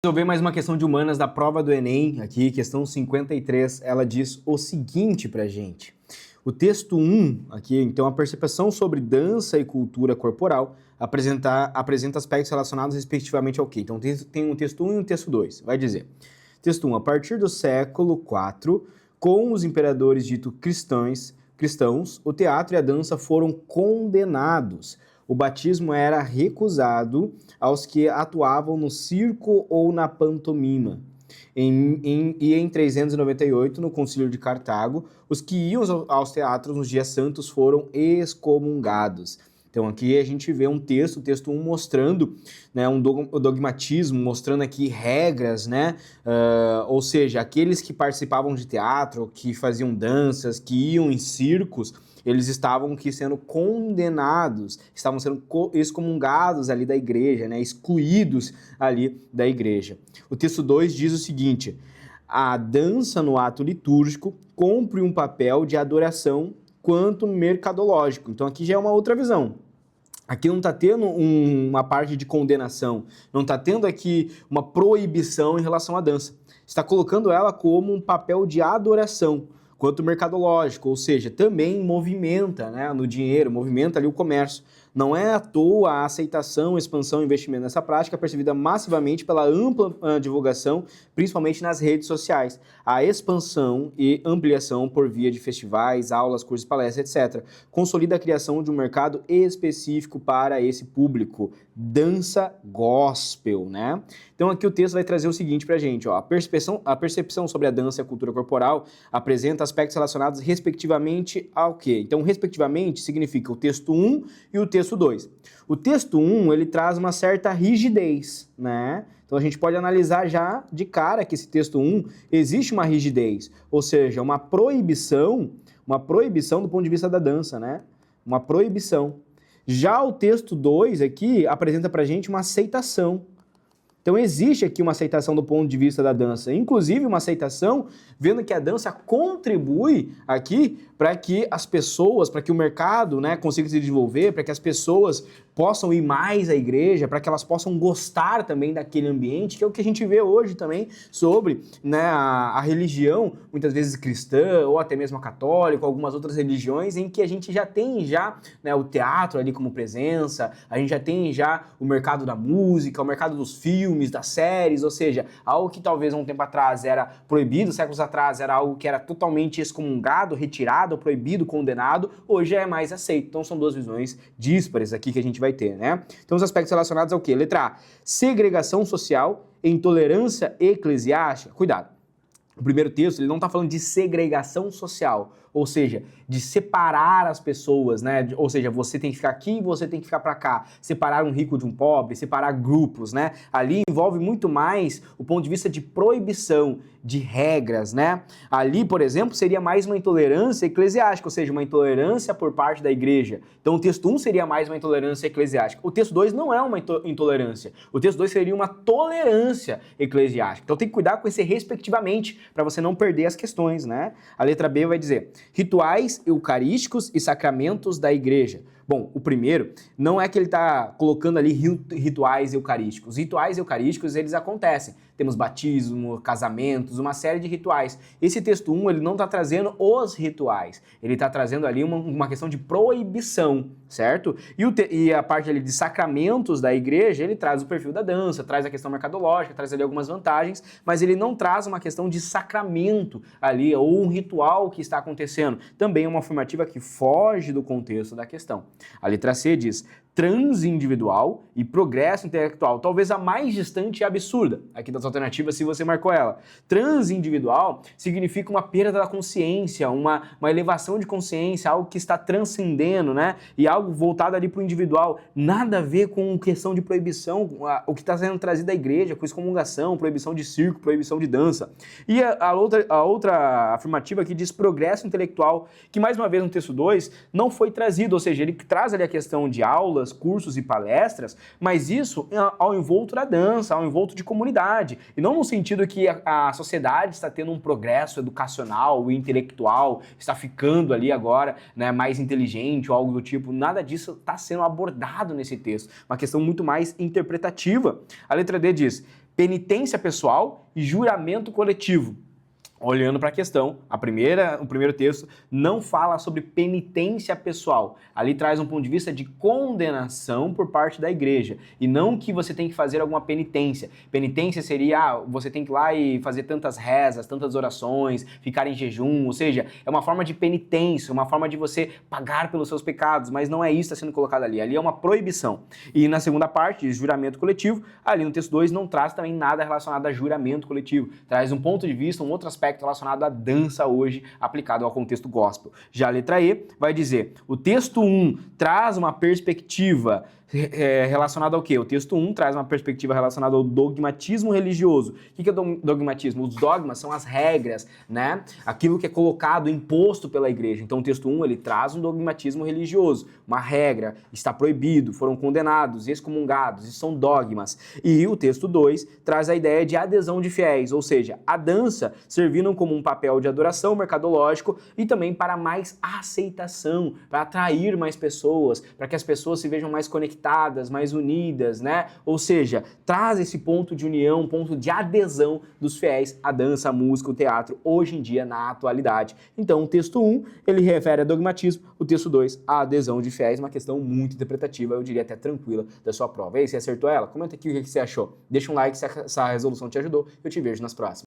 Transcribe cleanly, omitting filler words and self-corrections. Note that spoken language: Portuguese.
Resolver mais uma questão de humanas da prova do Enem, aqui, questão 53, ela diz o seguinte pra gente. O texto 1, aqui, então, a percepção sobre dança e cultura corporal apresenta aspectos relacionados respectivamente ao quê? Então, tem um texto 1 e um texto 2. Vai dizer, texto 1, a partir do século IV, com os imperadores ditos cristãos, o teatro e a dança foram condenados. O batismo era recusado aos que atuavam no circo ou na pantomima. Em 398, no Concílio de Cartago, os que iam aos teatros nos dias santos foram excomungados. Então aqui a gente vê um texto, o texto 1 mostrando, né, o dogmatismo, mostrando aqui regras, né, ou seja, aqueles que participavam de teatro, que faziam danças, que iam em circos, eles estavam aqui sendo condenados, estavam sendo excomungados ali da igreja, né, excluídos ali da igreja. O texto 2 diz o seguinte, a dança no ato litúrgico cumpre um papel de adoração quanto mercadológico. Então aqui já é uma outra visão. Aqui não está tendo uma parte de condenação, não está tendo aqui uma proibição em relação à dança. Está colocando ela como um papel de adoração, quanto mercadológico, ou seja, também movimenta, né, no dinheiro, movimenta ali o comércio. Não é à toa a aceitação, expansão e investimento nessa prática percebida massivamente pela ampla divulgação, principalmente nas redes sociais. A expansão e ampliação por via de festivais, aulas, cursos, palestras, etc. Consolida a criação de um mercado específico para esse público. Dança gospel, né? Então aqui o texto vai trazer o seguinte pra gente, ó, a percepção sobre a dança e a cultura corporal apresenta aspectos relacionados respectivamente ao quê? Então, respectivamente significa o texto 1 e o texto 2. O texto 1, ele traz uma certa rigidez, né? Então a gente pode analisar já de cara que esse texto 1 existe uma rigidez, ou seja, uma proibição do ponto de vista da dança, né? Uma proibição. Já o texto 2 aqui apresenta pra gente uma aceitação. Então existe aqui uma aceitação do ponto de vista da dança, inclusive uma aceitação vendo que a dança contribui aqui para que as pessoas, para que o mercado, né, consiga se desenvolver, para que as pessoas possam ir mais à igreja, para que elas possam gostar também daquele ambiente, que é o que a gente vê hoje também sobre, né, a religião, muitas vezes cristã, ou até mesmo a católica, algumas outras religiões, em que a gente já tem né, o teatro ali como presença, a gente já tem o mercado da música, o mercado dos filmes, das séries, ou seja, algo que talvez há um tempo atrás era proibido, séculos atrás era algo que era totalmente excomungado, retirado, proibido, condenado, hoje é mais aceito. Então são duas visões díspares aqui que a gente vai ter, né? Então os aspectos relacionados ao quê? Letra A, segregação social, intolerância eclesiástica. Cuidado. O primeiro texto, ele não está falando de segregação social, ou seja, de separar as pessoas, né? Ou seja, você tem que ficar aqui e você tem que ficar para cá. Separar um rico de um pobre, separar grupos, né? Ali envolve muito mais o ponto de vista de proibição, de regras, né? Ali, por exemplo, seria mais uma intolerância eclesiástica, ou seja, uma intolerância por parte da igreja. Então o texto 1 seria mais uma intolerância eclesiástica. O texto 2 não é uma intolerância. O texto 2 seria uma tolerância eclesiástica. Então tem que cuidar com esse respectivamente, para você não perder as questões, né? A letra B vai dizer, rituais eucarísticos e sacramentos da igreja. Bom, o primeiro, não é que ele está colocando ali rituais eucarísticos. Rituais eucarísticos, eles acontecem. Temos batismo, casamentos, uma série de rituais. Esse texto 1, ele não está trazendo os rituais. Ele está trazendo ali uma questão de proibição, certo? E a parte ali de sacramentos da igreja, ele traz o perfil da dança, traz a questão mercadológica, traz ali algumas vantagens, mas ele não traz uma questão de sacramento ali, ou um ritual que está acontecendo. Também é uma afirmativa que foge do contexto da questão. A letra C diz transindividual e progresso intelectual, talvez a mais distante e absurda aqui das alternativas se você marcou ela. Transindividual significa uma perda da consciência, uma elevação de consciência, algo que está transcendendo, né? E algo voltado ali para o individual, nada a ver com questão de proibição, o que está sendo trazido da igreja, com excomungação, proibição de circo, proibição de dança. E a outra afirmativa aqui diz progresso intelectual, que mais uma vez no texto 2 não foi trazido, ou seja, ele traz ali a questão de aulas, cursos e palestras, mas isso ao envolto da dança, ao envolto de comunidade, e não no sentido que a sociedade está tendo um progresso educacional e intelectual, está ficando ali agora, né, mais inteligente ou algo do tipo, nada disso está sendo abordado nesse texto, uma questão muito mais interpretativa. A letra D diz, penitência pessoal e juramento coletivo. Olhando para a questão, o primeiro texto não fala sobre penitência pessoal. Ali traz um ponto de vista de condenação por parte da igreja. E não que você tem que fazer alguma penitência. Penitência seria, você tem que ir lá e fazer tantas rezas, tantas orações, ficar em jejum. Ou seja, é uma forma de penitência, uma forma de você pagar pelos seus pecados. Mas não é isso que está sendo colocado ali. Ali é uma proibição. E na segunda parte, juramento coletivo, ali no texto 2 não traz também nada relacionado a juramento coletivo. Traz um ponto de vista, um outro aspecto relacionado à dança hoje aplicado ao contexto gospel. Já a letra E vai dizer, o texto 1 traz uma perspectiva relacionado ao quê? O texto 1 traz uma perspectiva relacionada ao dogmatismo religioso. O que é dogmatismo? Os dogmas são as regras, né? Aquilo que é colocado, imposto pela igreja. Então o texto 1 ele traz um dogmatismo religioso, uma regra, está proibido, foram condenados, excomungados, isso são dogmas. E o texto 2 traz a ideia de adesão de fiéis, ou seja, a dança servindo como um papel de adoração mercadológico e também para mais aceitação, para atrair mais pessoas, para que as pessoas se vejam mais conectadas, mais unidas, né? Ou seja, traz esse ponto de união, um ponto de adesão dos fiéis à dança, à música, ao teatro, hoje em dia, na atualidade. Então, o texto 1, ele refere a dogmatismo, o texto 2, a adesão de fiéis, uma questão muito interpretativa, eu diria até tranquila, da sua prova. E aí, você acertou ela? Comenta aqui o que você achou. Deixa um like se essa resolução te ajudou, eu te vejo nas próximas.